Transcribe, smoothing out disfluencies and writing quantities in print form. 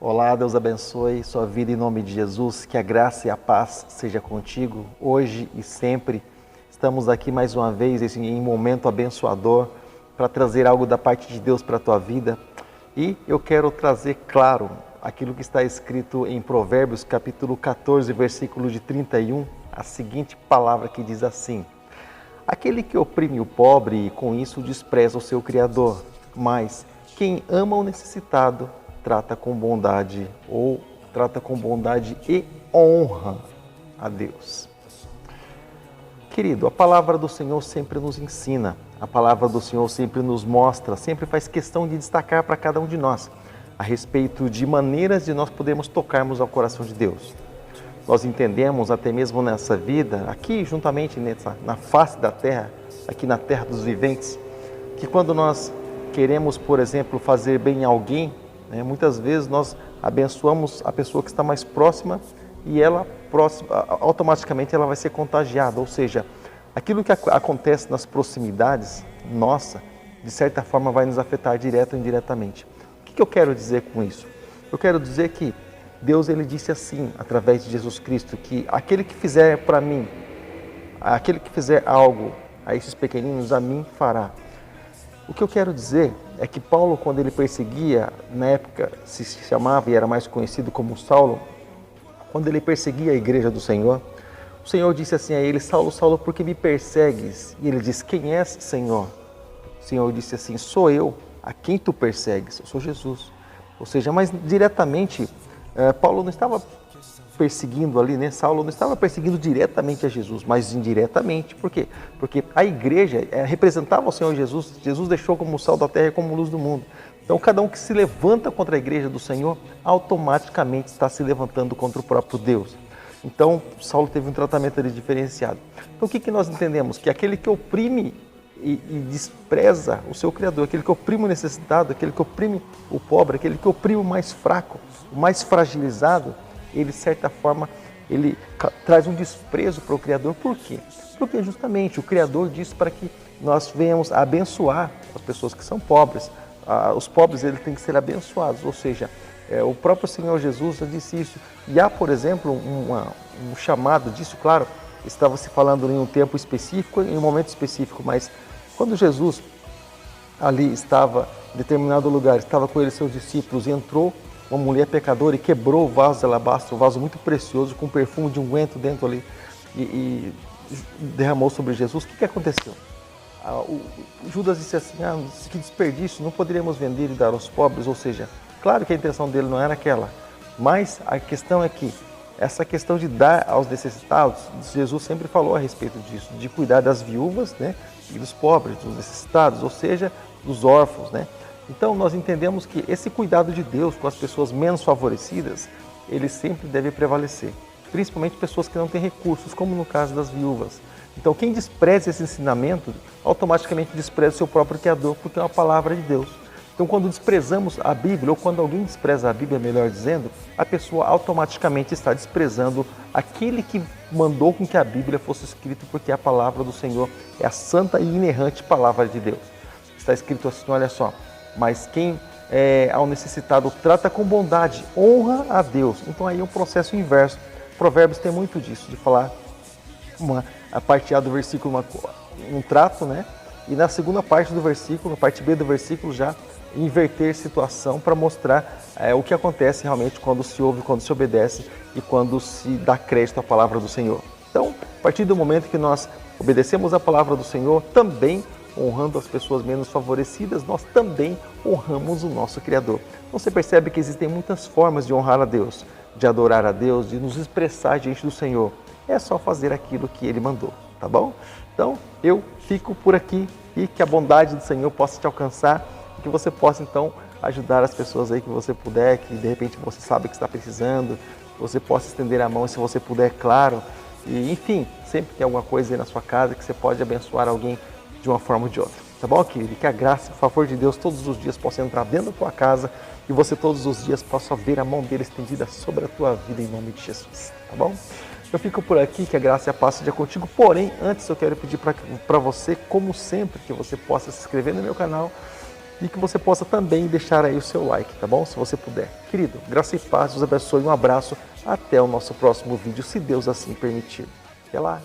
Olá, Deus abençoe sua vida em nome de Jesus, que a graça e a paz seja contigo, hoje e sempre. Estamos aqui mais uma vez em um momento abençoador para trazer algo da parte de Deus para a tua vida. E eu quero trazer, claro, aquilo que está escrito em Provérbios, capítulo 14, versículo de 31, a seguinte palavra que diz assim: aquele que oprime o pobre e com isso despreza o seu Criador, mas quem ama o necessitado trata com bondade e honra a Deus. Querido, a palavra do Senhor sempre nos ensina, a palavra do Senhor sempre nos mostra, sempre faz questão de destacar para cada um de nós a respeito de maneiras de nós podermos tocarmos ao coração de Deus. Nós entendemos até mesmo nessa vida, aqui juntamente na face da terra, aqui na terra dos viventes, que quando nós queremos, por exemplo, fazer bem a alguém, muitas vezes nós abençoamos a pessoa que está mais próxima e automaticamente ela vai ser contagiada. Ou seja, aquilo que acontece nas proximidades, nossa, de certa forma vai nos afetar direto ou indiretamente. O que eu quero dizer com isso? Eu quero dizer que Deus ele disse assim, através de Jesus Cristo, que aquele que fizer para mim, aquele que fizer algo a esses pequeninos, a mim fará. O que eu quero dizer é que Paulo, quando ele perseguia, na época se chamava e era mais conhecido como Saulo, quando ele perseguia a igreja do Senhor, o Senhor disse assim a ele: Saulo, Saulo, por que me persegues? E ele disse: quem és, Senhor? O Senhor disse assim: sou eu a quem tu persegues, eu sou Jesus. Ou seja, mas diretamente, Paulo não estava perseguindo ali, Saulo não estava perseguindo diretamente a Jesus, mas indiretamente. Por quê? Porque a igreja representava o Senhor Jesus. Jesus deixou como o sal da terra e como luz do mundo. Então, cada um que se levanta contra a igreja do Senhor, automaticamente está se levantando contra o próprio Deus. Então, Saulo teve um tratamento ali diferenciado. Então, o que nós entendemos? Que aquele que oprime e despreza o seu Criador, aquele que oprime o necessitado, aquele que oprime o pobre, aquele que oprime o mais fraco, o mais fragilizado, ele, de certa forma, ele traz um desprezo para o Criador. Por quê? Porque justamente o Criador disse para que nós venhamos a abençoar as pessoas que são pobres. Os pobres eles têm que ser abençoados, ou seja, o próprio Senhor Jesus já disse isso. E há, por exemplo, um chamado disso, claro, estava se falando em um tempo específico, em um momento específico, mas quando Jesus ali estava em determinado lugar, estava com ele e seus discípulos, e entrou uma mulher pecadora e quebrou o vaso de alabastro, um vaso muito precioso, com perfume de unguento dentro ali, e derramou sobre Jesus. O que aconteceu? O Judas disse assim: que desperdício, não poderíamos vender e dar aos pobres. Ou seja, claro que a intenção dele não era aquela, mas a questão é que essa questão de dar aos necessitados, Jesus sempre falou a respeito disso, de cuidar das viúvas, e dos pobres, dos necessitados, ou seja, dos órfãos, Então, nós entendemos que esse cuidado de Deus com as pessoas menos favorecidas, ele sempre deve prevalecer. Principalmente pessoas que não têm recursos, como no caso das viúvas. Então, quem despreza esse ensinamento, automaticamente despreza o seu próprio Criador, porque é uma palavra de Deus. Então, quando desprezamos a Bíblia, ou quando alguém despreza a Bíblia, melhor dizendo, a pessoa automaticamente está desprezando aquele que mandou com que a Bíblia fosse escrita, porque a palavra do Senhor é a santa e inerrante palavra de Deus. Está escrito assim, olha só: mas quem ao necessitado trata com bondade, honra a Deus. Então aí é um processo inverso. Provérbios tem muito disso, de falar a parte A do versículo, um trato, e na segunda parte do versículo, na parte B do versículo, já inverter situação para mostrar o que acontece realmente quando se ouve, quando se obedece e quando se dá crédito à palavra do Senhor. Então, a partir do momento que nós obedecemos a palavra do Senhor, também honrando as pessoas menos favorecidas, nós também honramos o nosso Criador. Então você percebe que existem muitas formas de honrar a Deus, de adorar a Deus, de nos expressar diante do Senhor. É só fazer aquilo que Ele mandou, tá bom? Então eu fico por aqui e que a bondade do Senhor possa te alcançar e que você possa então ajudar as pessoas aí que você puder, que de repente você sabe que está precisando, que você possa estender a mão se você puder, claro. E enfim, sempre tem alguma coisa aí na sua casa que você pode abençoar alguém de uma forma ou de outra, tá bom, querido? E que a graça e o favor de Deus todos os dias possa entrar dentro da tua casa e você todos os dias possa ver a mão dele estendida sobre a tua vida em nome de Jesus, tá bom? Eu fico por aqui, que a graça e a paz seja contigo, porém, antes eu quero pedir para você, como sempre, que você possa se inscrever no meu canal, E que você possa também deixar aí o seu like, tá bom? Se você puder. Querido, graça e paz, Deus abençoe, um abraço, até o nosso próximo vídeo, se Deus assim permitir. Até lá!